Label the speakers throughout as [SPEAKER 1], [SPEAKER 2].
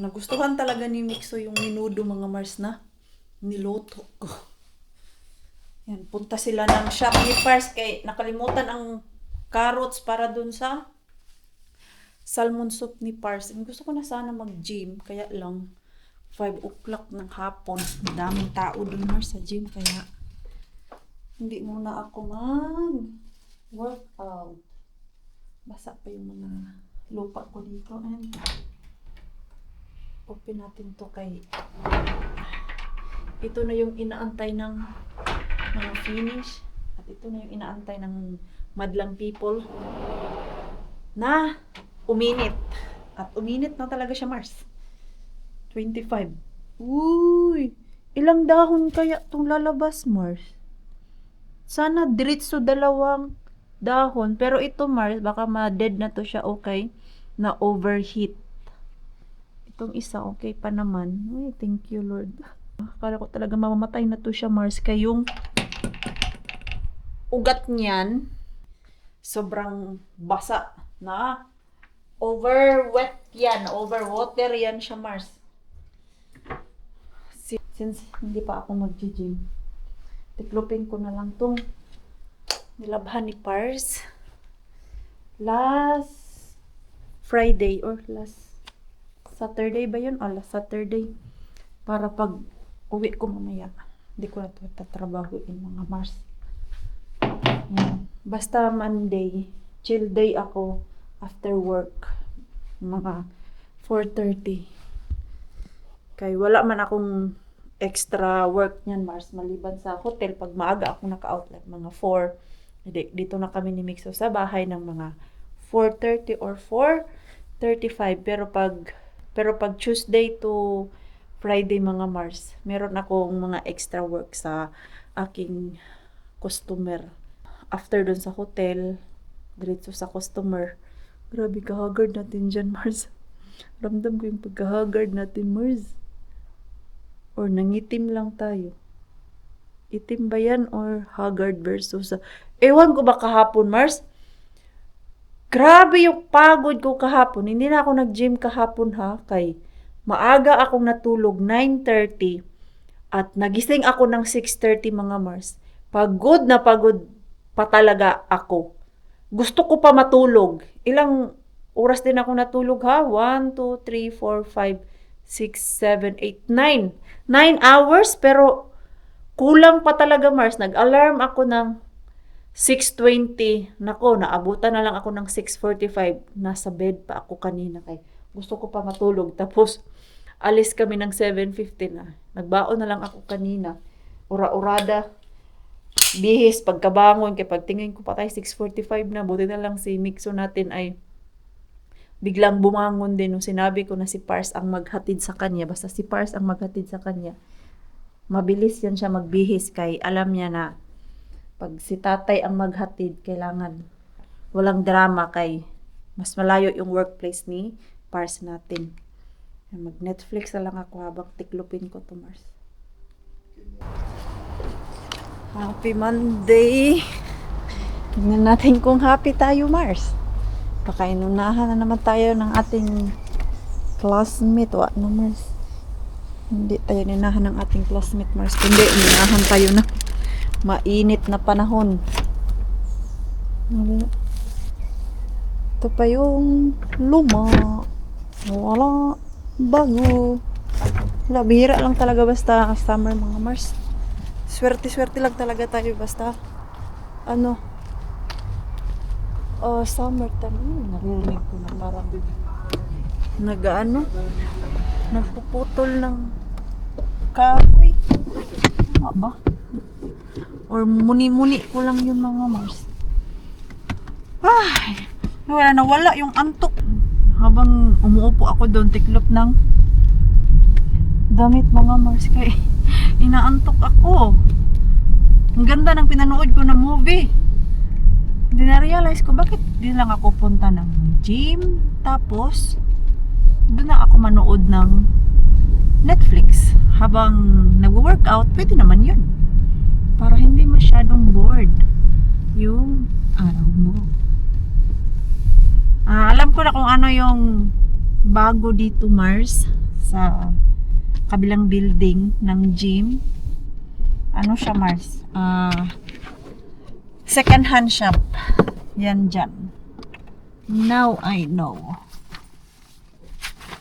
[SPEAKER 1] Nagustuhan talaga ni Mixo yung minudo mga Mars na niloto ko. Yan, punta sila ng shop ni Pars kay nakalimutan ang carrots para dun sa salmon soup ni Pars. Gusto ko na sana mag-gym, kaya lang 5 o'clock ng hapon. Daming tao dun Mars sa gym, kaya hindi muna ako mag-workout. Basa pa yung mga lupa ko dito. And open natin to kay ito na yung inaantay ng mga finish. At ito na yung inaantay ng madlang people na uminit. At uminit na talaga siya, Mars. 25. Uy! Ilang dahon kaya itong lalabas, Mars? Sana diretso 2 dahon. Pero ito, Mars, baka ma-dead na to siya, okay? Na overheat. Itong isa, okay pa naman. Uy, thank you, Lord. Akala ko talaga mamamatay na to siya, Mars. Kayong ugat niyan, sobrang basa na. Over-wet yan. Over-water yan siya, Mars. Since hindi pa ako mag-gym, tiklopin ko na lang tong nilabhan ni Pars last Friday or last Saturday ba yun? Last Saturday. Para pag uwi ko mamaya, hindi ko na ito tatrabahuin mga Mars. Yan. Basta Monday, chill day ako after work. Mga 4:30. Kaya wala man akong extra work niyan, Mars, maliban sa hotel. Pag maaga ako naka-outlet, mga 4. Dito na kami ni Mixo sa bahay ng mga 4:30 or 4:35. Pero pag Tuesday to Friday mga Mars, meron akong mga extra work sa aking customer. After dun sa hotel, diretso sa customer. Grabe, kahagard natin dyan, Mars. Ramdam ko yung pagkahagard natin, Mars. Or nangitim lang tayo. Itim ba yan or haggard versus ewan ko ba kahapon, Mars? Grabe yung pagod ko kahapon. Hindi na ako nag-gym kahapon ha. Kay maaga akong natulog 9:30 at nagising ako ng 6:30 mga Mars. Pagod na pagod pa talaga ako. Gusto ko pa matulog. Ilang oras din ako natulog ha? 1, 2, 3, 4, 5, 6, 7, 8, 9. 9 hours pero kulang pa talaga Mars. Nag-alarm ako ng 6:20. Nako, naabutan na lang ako ng 6:45. Nasa bed pa ako kanina kay gusto ko pa matulog. Tapos, alis kami ng 7:50 na. Nagbaon na lang ako kanina. Ura-urada. Bihis, pagkabangon. Kaya pagtingin ko pa tayo, 6:45 na. Buti na lang si Mixo natin ay biglang bumangon din nung sinabi ko na si Pars ang maghatid sa kanya. Basta si Pars ang maghatid sa kanya. Mabilis yan siya magbihis kay alam niya na pag si tatay ang maghatid, kailangan walang drama kay mas malayo yung workplace ni Pars natin. Mag-Netflix na lang ako habang tiklopin ko to Mars. Happy Monday! Tingnan natin kung happy tayo, Mars. Pakainunahan na naman tayo ng ating classmate. Wa na, Mars. Hindi tayo ninahan ng ating classmate, Mars. Hindi, ninahan tayo na mainit na panahon. Ito pa yung luma. Wala. Bago. Wala, bihira lang talaga basta summer mga Mars. Swerte-swerte lang talaga tayo basta summertime. Narinig ko na parang nagpuputol ng kahoy. Ba? Or muni-muni ko lang yung mga Mars. Ay, nawala yung antok. Habang umuupo ako doon, tiklop ng damit mga Mars. Kaya inaantok ako. Ang ganda ng pinanood ko na movie. Hindi na-realize ko bakit di lang ako punta ng gym. Tapos, doon na ako manood ng Netflix. Habang nag-workout, pwede naman yun. Para hindi masyadong bored yung araw mo. Alam ko na kung ano yung bago dito, Mars, sa kabilang building ng gym. Ano siya, Mars? Second hand shop. Yan dyan. Now I know.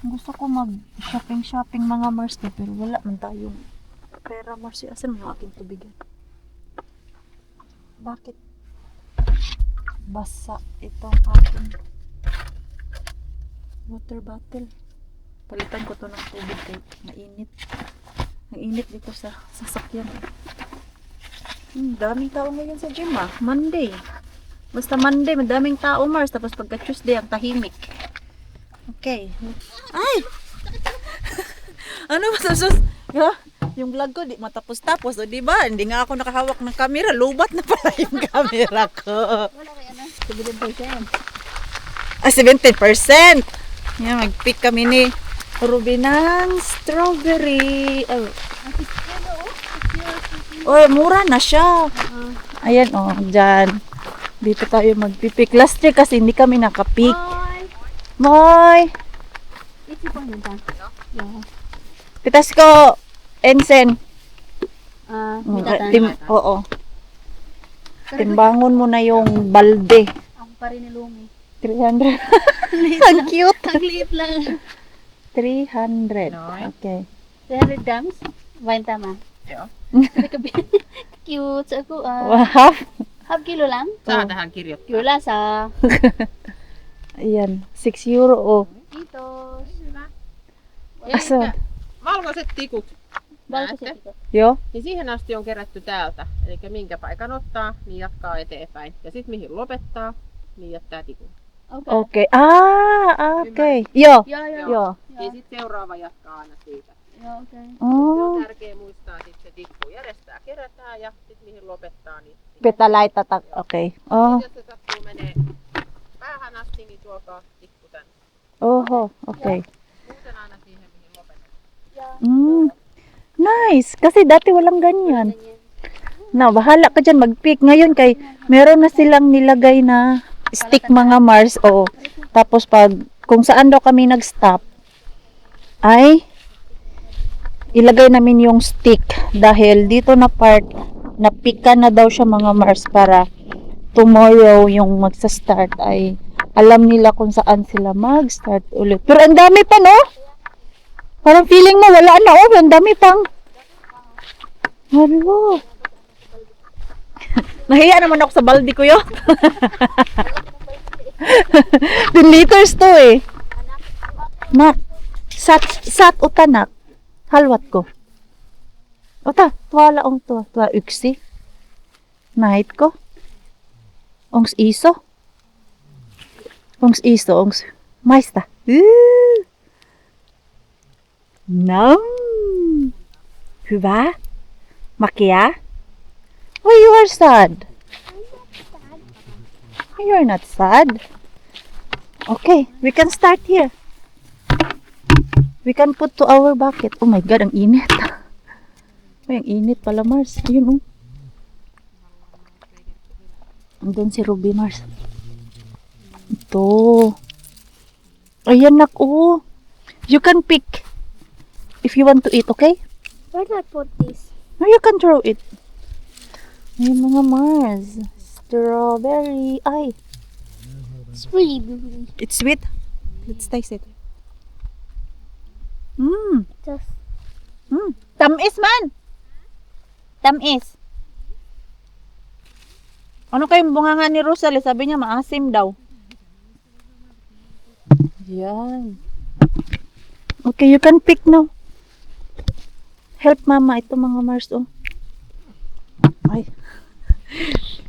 [SPEAKER 1] Gusto ko mag-shopping mga Mars pero wala man tayong pera, Mars. Asan mo aking tubigan? Bakit basa itong aking water bottle? Palitan ko to ng tubig kay mainit. Ang init dito sa sasakyan. Daming tao ngayon sa gym Monday. Basta Monday, madaming tao, Mars. Tapos pagka Tuesday, ang tahimik. Okay. Ay! Ano masasus? Yung vlog ko, di matapos-tapos. O, diba? Hindi nga ako nakahawak ng camera. Lubat na pala yung camera ko.
[SPEAKER 2] Wala kaya na. 70%.
[SPEAKER 1] 70%! Yan, mag-pick kami ni Ruby ng strawberry. Oh, mura na siya. Ayan, dyan. Dito tayo mag-pick. Last year kasi hindi kami nakapick. Moy!
[SPEAKER 2] Ito po nanda. Yeah.
[SPEAKER 1] Pitas ko, Ensen.
[SPEAKER 2] Mitatan.
[SPEAKER 1] Oo. Timbangon mo na yung balde.
[SPEAKER 2] Ako pa rin nilumi.
[SPEAKER 1] 300. Ang cute.
[SPEAKER 2] Ang liit lang.
[SPEAKER 1] 300. Okay.
[SPEAKER 2] 300 grams? Bayan tama.
[SPEAKER 3] Joo.
[SPEAKER 2] Cute. So ako,
[SPEAKER 1] Half?
[SPEAKER 2] half kilo lang?
[SPEAKER 3] Saa tähän kirjoittaa.
[SPEAKER 2] Kyllä sa
[SPEAKER 1] Ayan. 6 euro. Oh.
[SPEAKER 2] Kiitos.
[SPEAKER 1] Asa?
[SPEAKER 3] Valkoiset tikut.
[SPEAKER 2] Valkoiset
[SPEAKER 3] Näette?
[SPEAKER 2] tikut.
[SPEAKER 1] Yo?
[SPEAKER 3] Niin siihen asti on kerätty täältä. Eli minkä paikan ottaa, niin jatkaa eteenpäin. Ja sitten mihin lopettaa, niin jättää tikun.
[SPEAKER 2] Okay.
[SPEAKER 1] Okay. Okay. Yo.
[SPEAKER 2] Joo, joo.
[SPEAKER 1] Yo.
[SPEAKER 3] Ja sitten seuraava jatkaa aina siitä.
[SPEAKER 2] Joo, okei.
[SPEAKER 3] Se
[SPEAKER 1] Oh.
[SPEAKER 3] on tärkeä muistaa, että se tikku järjestää, kerätään ja sitten mihin lopettaa, niin
[SPEAKER 1] Petalaita tak. Okay. Oh.
[SPEAKER 3] jos se sattuu menee päähän asti, niin tuokaa tikku tänne.
[SPEAKER 1] Oho. Okay.
[SPEAKER 3] Muuten aina siihen, mihin lopetetaan.
[SPEAKER 2] Joo.
[SPEAKER 1] Nice. Kasi dati walang ganyan.
[SPEAKER 2] Ganyan.
[SPEAKER 1] Na, bahala ka dyan mag-pick. Ngayon kay meron na silang nilagay na stick mga Mars. Oo. Tapos kung saan daw kami nag-stop, ay ilagay namin yung stick. Dahil dito na part, napika na daw siya mga Mars para tomorrow yung magsa-start ay alam nila kung saan sila mag-start ulit. Pero ang dami pa, no? Parang feeling mo wala na, ang dami pang. Hello. Nahiya naman ako sa baldi ko yun. 10 liters to eh. Nak, sat utanak. Halwat ko. Ota, tuwala ong tuwa yksi. Nahit ko. Ongs iso. Ongs maista. Nam. Hyvä. Makia. Why you are sad? You are not sad. Okay, we can start here. We can put to our bucket. Oh my God, ang init. Ay, ang init pala, Mars. Ayun, oh. Andun si Ruby, Mars. Ito. Ayan, oh. You can pick if you want to eat, okay?
[SPEAKER 2] Where do I put this?
[SPEAKER 1] Or you can throw it. Ayun, mga Mars. Strawberry. Ay,
[SPEAKER 2] Sweet.
[SPEAKER 1] it's sweet. Let's taste it.
[SPEAKER 2] Just
[SPEAKER 1] Tamis man. Tamis. Ano kayong bunganga ni Rosalie? Sabi niya maasim daw. Yan. Okay, you can pick now. Help mama. Ito mga Mars, oh. Ay.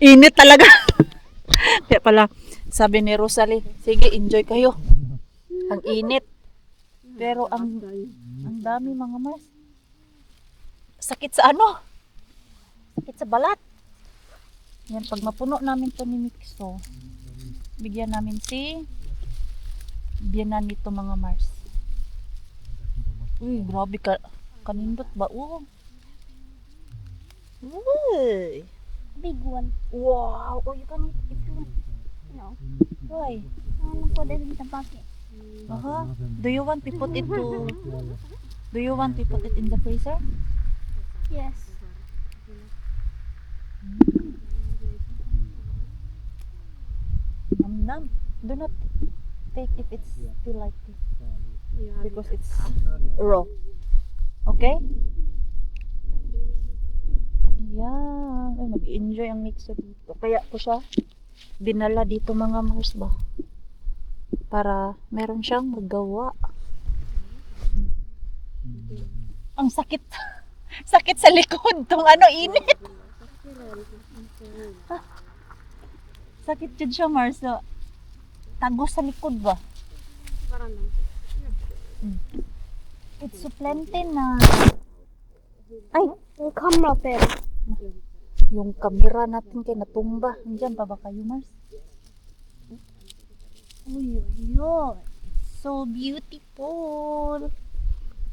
[SPEAKER 1] Init talaga. Kaya pala, sabi ni Rosalie, sige, enjoy kayo. Ang init. Pero ang dami mga Mars. Sakit sa ano? Sakit sa balat. Yan, pag mapuno namin to ni Mixo, bigyan namin si biyanan nito mga Mars. Uy, grabe ka. Kanindot ba? Oh. Uy.
[SPEAKER 2] big one.
[SPEAKER 1] Wow. Oh, you can eat if you want.
[SPEAKER 2] No.
[SPEAKER 1] Why?
[SPEAKER 2] Ano po din sa pocket?
[SPEAKER 1] Do you want to put it in the freezer?
[SPEAKER 2] Yes.
[SPEAKER 1] Nam. Do not take if it's still like this because it's raw. Okay? Yan. Ay, mag-enjoy ang mixo dito. Kaya ko siya dinala dito mga Mars ba? Para meron siyang magawa. Ang sakit. Sakit sa likod tong ano, init. Sakit dyan siya, Mars. Tagos sa likod ba? It's so plenty na. Ay,
[SPEAKER 2] Yung camera pero.
[SPEAKER 1] yung kamera natin kay natumba. Nandiyan pa ba kayo, Mars? Uy, uy, uy. It's so beautiful.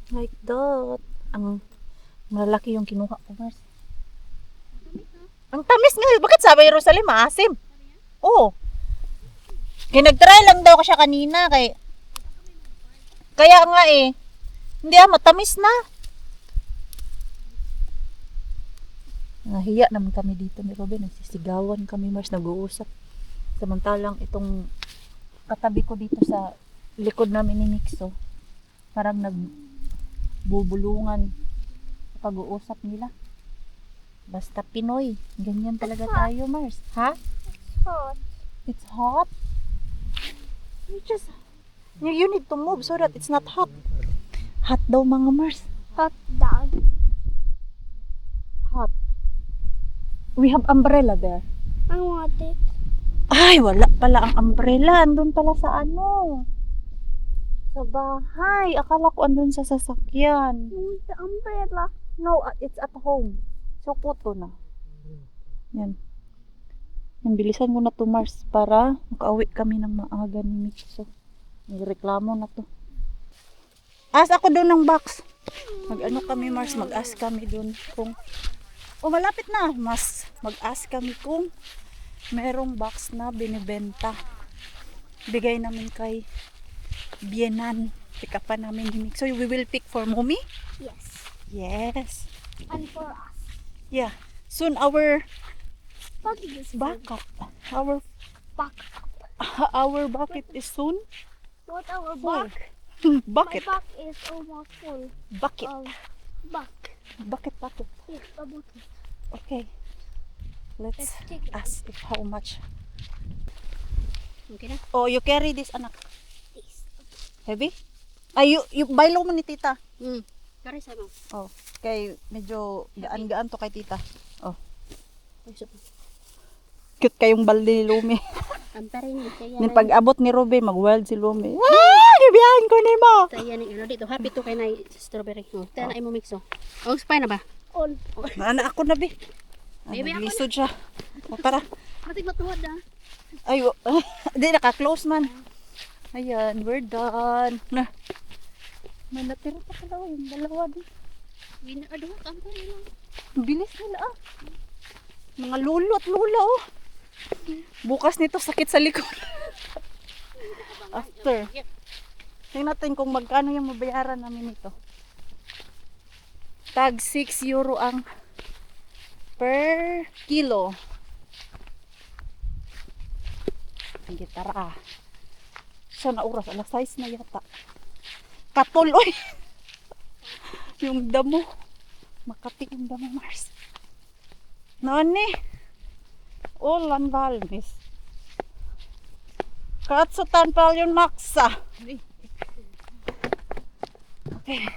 [SPEAKER 1] Like that. Ang malaki yung kinuha ko, Mars. Ang tamis nga. Bakit sa Jerusalem maasim? Oo. Kaya nag-try lang daw ko siya kanina. Kaya nga eh. Hindi matamis na. Nahiya naman kami dito ni Robin. Nagsisigawan kami, Mars. Nag-uusap. Samantalang itong katabi ko dito sa likod namin ni Mixo. Parang nagbubulungan pag-uusap nila. Basta Pinoy. Ganyan talaga tayo, Mars. Ha?
[SPEAKER 2] Hot.
[SPEAKER 1] It's hot? You need to move so that it's not hot. Hot daw mga Mars.
[SPEAKER 2] Hot dog.
[SPEAKER 1] Hot. We have umbrella there.
[SPEAKER 2] I want it.
[SPEAKER 1] Ay, wala pala ang umbrella. Andun pala sa ano. Sa bahay. Akala ko andun sa sasakyan.
[SPEAKER 2] The umbrella.
[SPEAKER 1] No, it's at home. So, puto na. Yan. Yan, bilisan ko na to, Mars, para makauwi kami ng maaga ni Mixo. Nagreklamo na to. Ask ako doon ng box. Mag-ano kami, Mars, mag-ask kami doon kung malapit na. Mag-ask kami kung merong box na binibenta. Bigay namin kay Bienan. Pick up pa namin ni Mixo. We will pick for Mommy?
[SPEAKER 2] Yes.
[SPEAKER 1] Yes.
[SPEAKER 2] And for us.
[SPEAKER 1] Yeah. Soon our
[SPEAKER 2] Bucket is
[SPEAKER 1] backup. Our bucket is soon
[SPEAKER 2] What our
[SPEAKER 1] full.
[SPEAKER 2] back?
[SPEAKER 1] Bucket.
[SPEAKER 2] My back is almost full.
[SPEAKER 1] Bucket.
[SPEAKER 2] Back.
[SPEAKER 1] Bucket.
[SPEAKER 2] Yes, a bucket.
[SPEAKER 1] Okay. Let's
[SPEAKER 2] Let's take it.
[SPEAKER 1] ask if how much.
[SPEAKER 3] Okay na?
[SPEAKER 1] Oh, you carry this, anak.
[SPEAKER 2] This.
[SPEAKER 1] Heavy? Ay, you baylo mo ni tita.
[SPEAKER 3] Kari sa mo.
[SPEAKER 1] Oh, kay medyo gaan-gaan to kay tita. Oh. Cute kayong balde ni Lumi.
[SPEAKER 3] Amparin mo kaya.
[SPEAKER 1] Ni pag-abot ni Ruben, mag-wild si Lumi. Ah, gibiyahin ko ni mo.
[SPEAKER 3] Saya ni ano dito. Happy to kay na strawberry. Tayo na imo mixo. Oh, spy na ba?
[SPEAKER 2] On.
[SPEAKER 1] Nana ako na bi.
[SPEAKER 3] Baby, ako
[SPEAKER 1] Naglisod siya. O, tara.
[SPEAKER 3] Matig matuwad na.
[SPEAKER 1] Ay, di naka-close man. Ayan, we're done. Na. May natira pa pala yung dalawa din.
[SPEAKER 3] Aduh, amparin lang.
[SPEAKER 1] Bilis nila ah. Mga lulo at lula oh. Bukas nito sakit sa likod. After. Tingnan natin kung magkano yung mabayaran namin nito. Tag 6 euro ang per kilo. Sige, tara. Siya na oras. Alas 6 na yata. Katuloy. Yung damo. Makati yung damo, Mars. Nani? Ulan valmis. Katsutan paljon maksa. Okay.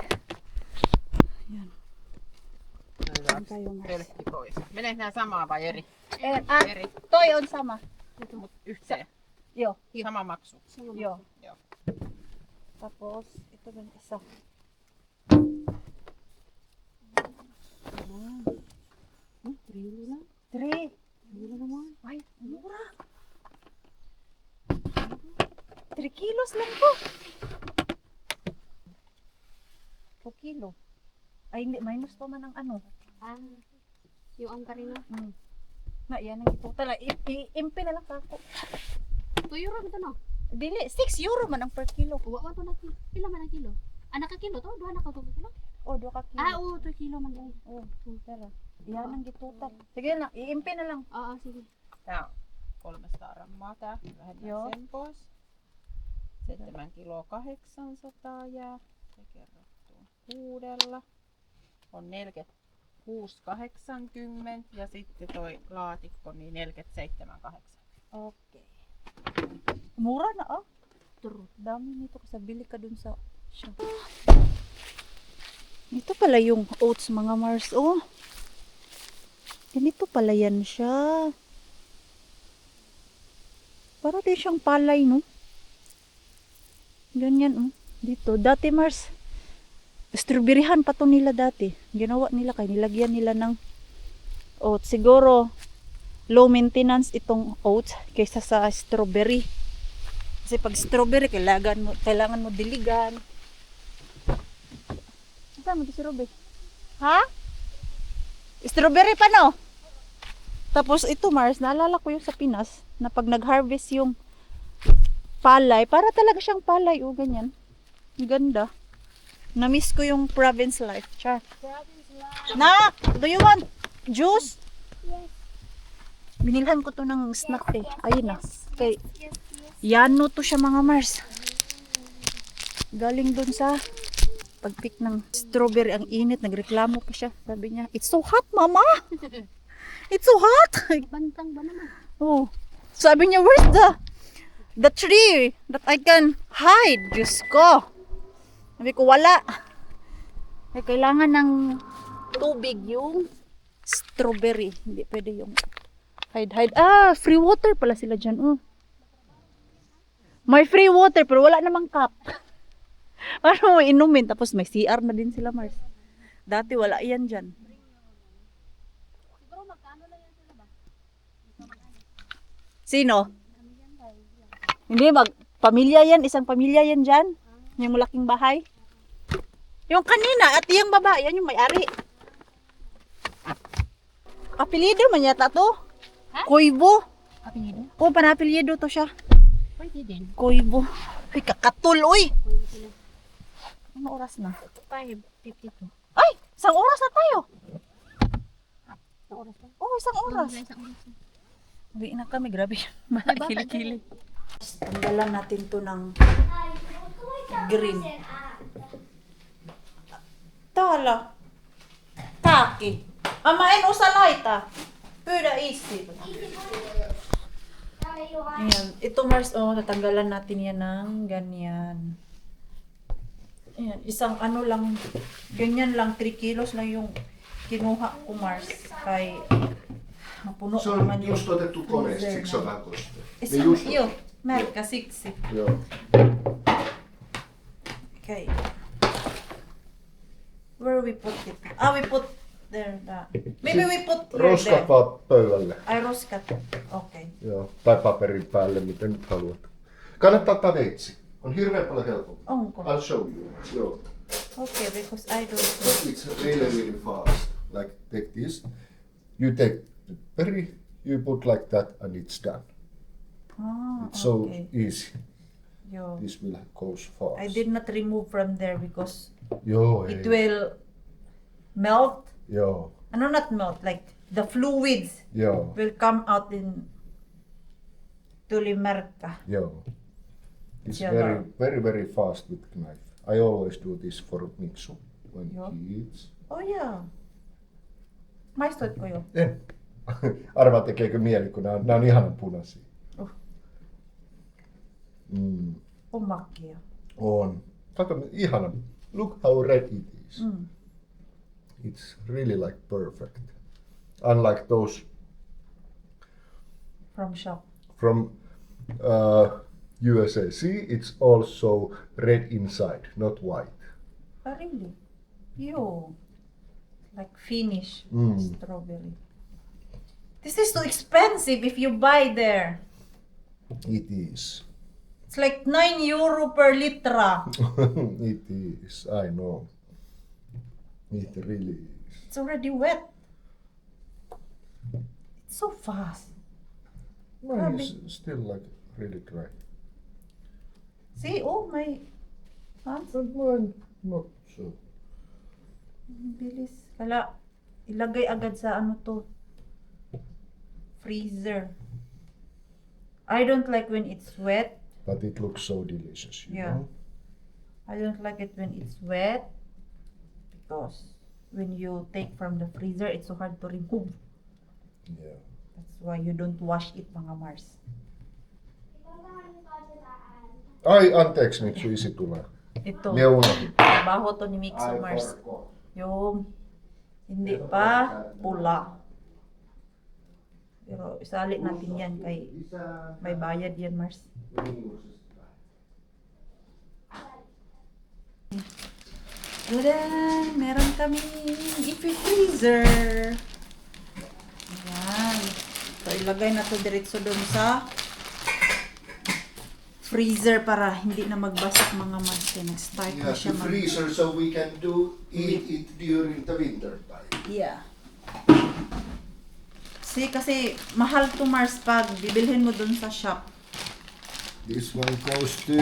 [SPEAKER 1] Yan. Yan kayo, Mars.
[SPEAKER 3] Menee nää samaa vai eri?
[SPEAKER 1] Eri. Toi on sama.
[SPEAKER 3] Yhteen.
[SPEAKER 1] Joo.
[SPEAKER 3] Sama maksu.
[SPEAKER 1] Joo.
[SPEAKER 3] Joo.
[SPEAKER 1] Tapos, ito ba yung isa? Ah. 3 euro lang? 3 euro naman. Ay, mura. 3 kilos lang po. 2 kilo. Ay, hindi. Minus pa man ang ano.
[SPEAKER 3] Yung amparin na.
[SPEAKER 1] Na, yan ang total. I-impi na lang ako.
[SPEAKER 3] 2 euro ba ito no?
[SPEAKER 1] Dili, 6 euro man ang per kilo.
[SPEAKER 4] Wa man to na kilo. Pila man ang kilo? Anak ka kilo to? Duha na ka to kilo?
[SPEAKER 1] O, 2 ka kilo.
[SPEAKER 4] Ah, oo, 2 kilo man ay.
[SPEAKER 1] Oh, pero yan ang gitutak. Sige na, iimpi na lang.
[SPEAKER 4] Oo, sige.
[SPEAKER 3] Tää on 300 grammaa tää.
[SPEAKER 1] Joo.
[SPEAKER 3] Lähdetään sen pois. 7 kiloa 800 jää. Se kerrottua 6 on 46,80 ja sitten toi laatikko niin 47,8.
[SPEAKER 1] Okay. Mura na ah. True. Dami nito kasi bili ka dun sa shop. Ito pala yung oats mga Mars. Oh. Ganito pala yan siya. Para din siyang palay, no? Ganyan, oh. Dito. Dati Mars, strawberryhan pa to nila dati. Ginawa nila kay nilagyan nila ng oats. Siguro low maintenance itong oats kaysa sa strawberry. Kasi pag strawberry kailangan mo diligan. Saan mo si Ruby? Ha? Strawberry pa no? Tapos ito Mars, naalala ko yung sa Pinas na pag nag-harvest yung palay, para talaga siyang palay, oh ganyan. Ang ganda. Na-miss ko yung province life. Char. Nak, do you want juice?
[SPEAKER 2] Yes.
[SPEAKER 1] Binilhan ko to ng snack eh. Ayun na. Kay
[SPEAKER 2] Yes.
[SPEAKER 1] Yano to siya mga Mars. Galing dun sa pagpick ng strawberry. Ang init. Nagreklamo pa siya. Sabi niya, it's so hot mama. It's so hot.
[SPEAKER 4] Bantang ba naman?
[SPEAKER 1] Oh. Sabi niya, where's the tree that I can hide? Diyos ko. Sabi ko, wala. Eh, kailangan ng tubig yung strawberry. Hindi pwede yung hide. Ah, free water pala sila dyan. Oh. May free water pero wala namang cup. Ano mo inumin? Tapos may CR na din sila, Mars. Dati wala yan dyan.
[SPEAKER 4] Siguro magkano lang yan sila ba?
[SPEAKER 1] Sino? Hindi, pamilya yan. Isang pamilya yan dyan. Yung malaking bahay. Yung kanina at yung baba, yan yung may-ari. Apelyido man yata to.
[SPEAKER 4] Ha?
[SPEAKER 1] Koibo.
[SPEAKER 4] Apelido?
[SPEAKER 1] O, panapelyido to siya.
[SPEAKER 4] Pwede din.
[SPEAKER 1] Koibo. Ay, kakatul, uy.
[SPEAKER 4] Pwede sila.
[SPEAKER 1] Ano oras na?
[SPEAKER 4] 5:52.
[SPEAKER 1] Ay, isang oras na tayo.
[SPEAKER 4] Sa oras ba?
[SPEAKER 1] Oh, isang oras.
[SPEAKER 4] Sa oras.
[SPEAKER 1] Uwi na kami, grabe.
[SPEAKER 4] Diba?
[SPEAKER 1] Kili-kili. Tanggalan natin to ng green. Tala. Taki. Amain usalaita. Pyydä isi. Ayan. Ito Mars, oh, natanggalan natin yan ng ganyan. Ayan. Isang ano lang, ganyan lang, 3 kilos lang yung kinuha ko Mars. Kay mapuno
[SPEAKER 5] Se on
[SPEAKER 1] naman yung
[SPEAKER 5] just otettu koneesta,
[SPEAKER 1] freezer
[SPEAKER 5] siksi se on
[SPEAKER 1] na.
[SPEAKER 5] vähän kostea.
[SPEAKER 1] Isa, joo, märkä siksi.
[SPEAKER 5] Joo.
[SPEAKER 1] Okay. Where we put it? Ah, we put there. Maybe we put here
[SPEAKER 5] Roskat
[SPEAKER 1] there.
[SPEAKER 5] vaan pöydälle.
[SPEAKER 1] Ay, roskat. Okay.
[SPEAKER 5] Joo. Tai paperin päälle, miten nyt haluat. Kannattaa ottaa veitsi. On hirveän paljon helpompi.
[SPEAKER 1] Onko?
[SPEAKER 5] I'll show you. Joo.
[SPEAKER 1] Okay, because I don't
[SPEAKER 5] But it's really, really fast. Like, take this. You take the berry, you put like that, and it's done.
[SPEAKER 1] Ah,
[SPEAKER 5] It's so
[SPEAKER 1] okay.
[SPEAKER 5] easy.
[SPEAKER 1] Yo.
[SPEAKER 5] This will goes fast.
[SPEAKER 1] I did not remove from there because
[SPEAKER 5] Joo,
[SPEAKER 1] it
[SPEAKER 5] ei.
[SPEAKER 1] will melt.
[SPEAKER 5] Joo.
[SPEAKER 1] Ano, not melt, like the fluids
[SPEAKER 5] Joo.
[SPEAKER 1] will come out in tulimerkka.
[SPEAKER 5] Joo. It's
[SPEAKER 1] Yeah,
[SPEAKER 5] very,
[SPEAKER 1] no.
[SPEAKER 5] very, very fast with knife. I always do this for Miksu when
[SPEAKER 1] Joo.
[SPEAKER 5] he eats.
[SPEAKER 1] Oh yeah. Maistoitko jo?
[SPEAKER 5] En. Arvaa tekeekö mieli, kun nämä on ihanan punaisia. Mm,
[SPEAKER 1] On makkia.
[SPEAKER 5] on. Kato, ihana. Look how red it is.
[SPEAKER 1] Mm.
[SPEAKER 5] It's really like perfect. Unlike those
[SPEAKER 1] From shop.
[SPEAKER 5] from USA. See, it's also red inside, not white.
[SPEAKER 1] Oh, really? Yo. Like Finnish
[SPEAKER 5] Mm.
[SPEAKER 1] strawberry. This is too expensive if you buy there.
[SPEAKER 5] It is.
[SPEAKER 1] It's like 9 euro per litra.
[SPEAKER 5] It is. I know. It really is.
[SPEAKER 1] It's already wet. It's so fast.
[SPEAKER 5] Mine is still like really dry.
[SPEAKER 1] See, oh, my hands.
[SPEAKER 5] And mine, not so.
[SPEAKER 1] Ang bilis. Kala, ilagay agad sa ano to. Freezer. I don't like when it's wet.
[SPEAKER 5] But it looks so delicious, you
[SPEAKER 1] Yeah.
[SPEAKER 5] know?
[SPEAKER 1] I don't like it when it's wet. Because when you take from the freezer, it's so hard to remove.
[SPEAKER 5] Yeah.
[SPEAKER 1] That's why you don't wash it, mga Mars.
[SPEAKER 5] Ai, anteeksi nyt, Suisi tulee.
[SPEAKER 1] Ito.
[SPEAKER 5] Minä unohdin.
[SPEAKER 1] Trabaho to ni Mixo Mars. Yung hindi pa pula. Pero isali natin yan kay may bayad yan, Mars. Tadan! Meron kami freezer. Ayan. So, ilagay na to diretso doon sa freezer para hindi na magbasag mga Mars. Kaya nag-start na
[SPEAKER 5] Yeah,
[SPEAKER 1] siya
[SPEAKER 5] the freezer so we can eat it during the winter time.
[SPEAKER 1] Yeah. Kasi mahal to Mars pag bibilhin mo dun sa shop.
[SPEAKER 5] This one goes to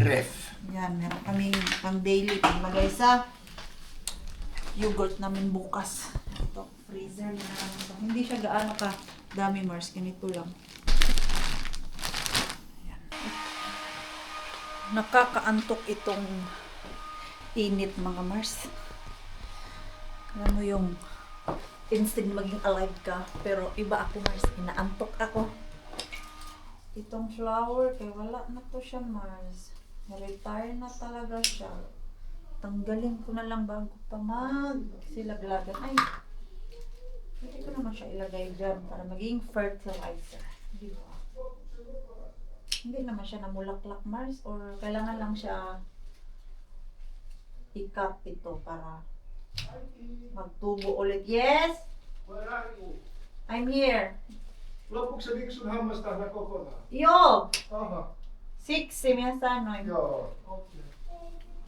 [SPEAKER 5] ref.
[SPEAKER 1] Yan, meron kaming pang daily paglagay sa yogurt namin bukas. Ito, freezer na namin ito. Hindi siya gaano ka dami Mars, ganito lang. Ayan. Nakakaantok itong init mga Mars. Alam mo yung instinct maging alive ka, pero iba ako Mars, inaantok ako. Itong flower, kaya wala na to siya Mars. Na-retire na talaga siya. Tanggalin ko na lang bago pa silaglagan. Ay, pwede ko naman siya ilagay dyan para maging fertilizer. Di ba? Hindi naman siya namulaklak Mars, or kailangan lang siya i-cut ito para magtubo ulit. Yes?
[SPEAKER 5] Where are you?
[SPEAKER 1] I'm here.
[SPEAKER 5] Lopuksi saliko sun hammastahna kokonaan?
[SPEAKER 1] Yo!
[SPEAKER 5] Aha,
[SPEAKER 1] 6, minä sanoin.
[SPEAKER 5] joo. Okay.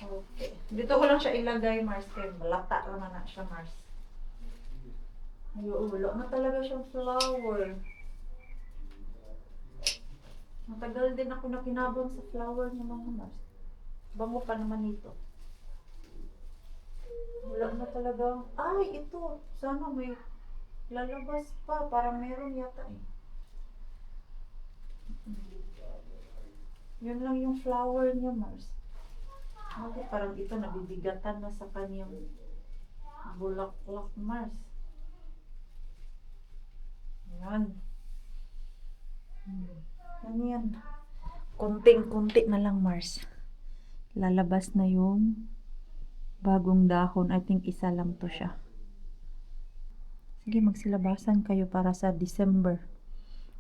[SPEAKER 1] Okay. Dito ko lang siya ilagay, Mars. Kaya malata naman na siya, Mars. Ayo, wala na talaga siyang flower. Matagal din ako nakinabang sa flower ng mga Mars. Bango pa naman ito. Wala na talaga. Ay, ito. Sana may lalabas pa. Parang meron yata eh. Yun lang yung flower niya, Mars. Bakit parang ito nabibigatan na sa kanyang bulaklak, Mars. Yan. Ano yan? Kunting-kunti na lang, Mars. Lalabas na yung bagong dahon. I think isa lang to siya. Sige, magsilabasan kayo para sa December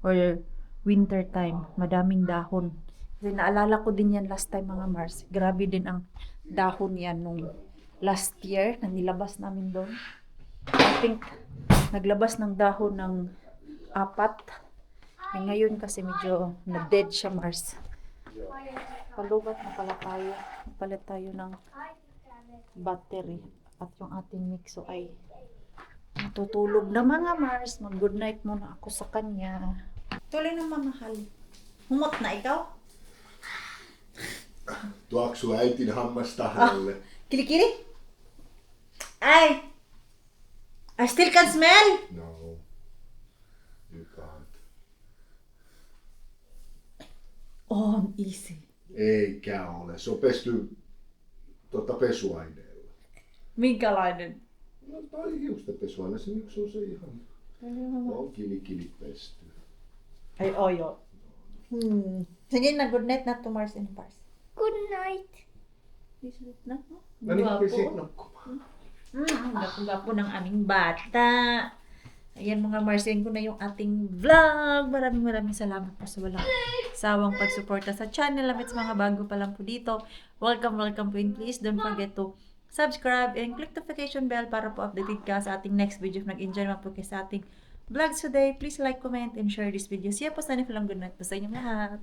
[SPEAKER 1] or winter time. Madaming dahon. Kasi naalala ko din yan last time mga Mars. Grabe din ang dahon yan nung last year na nilabas namin doon. I think naglabas ng dahon ng 4. Eh, ngayon kasi medyo na-dead siya Mars. Palubat na pala tayo. Palit tayo ng battery. At yung ating mixo ay natutulog na mga Mars. Mag-good night muna ako sa kanya. Tuloy na mamahal. Humot na ikaw?
[SPEAKER 5] Tuoksu äitin hammastahnalle.
[SPEAKER 1] Kilikili? Ay! I still can smell?
[SPEAKER 5] No. You can't.
[SPEAKER 1] On easy.
[SPEAKER 5] Eikä ole. Se on pesty pesuaineella.
[SPEAKER 1] Minkälainen?
[SPEAKER 5] No toi hiustenpesuaine, se yksi on se ihan. On kilikili pesty.
[SPEAKER 1] Ay, oyo. Sige na, good night na to Mars and Pars.
[SPEAKER 2] Good night.
[SPEAKER 1] Good na, no?
[SPEAKER 5] No niin,
[SPEAKER 1] Gwapo.
[SPEAKER 5] pisit nukkumaan.
[SPEAKER 1] Gapo-gapo ng aming bata. Ayan mga Mars, yan ko na yung ating vlog. Maraming salamat po sa walang sawang pagsuporta sa channel. Lamits mga bago pa lang po dito. Welcome po and please don't forget to subscribe and click notification bell para po updated ka sa ating next video. Nag-enjoy naman po kayo sa ating vlogs today. Please like, comment, and share this video. See you po sa nilang good night po sa inyong lahat.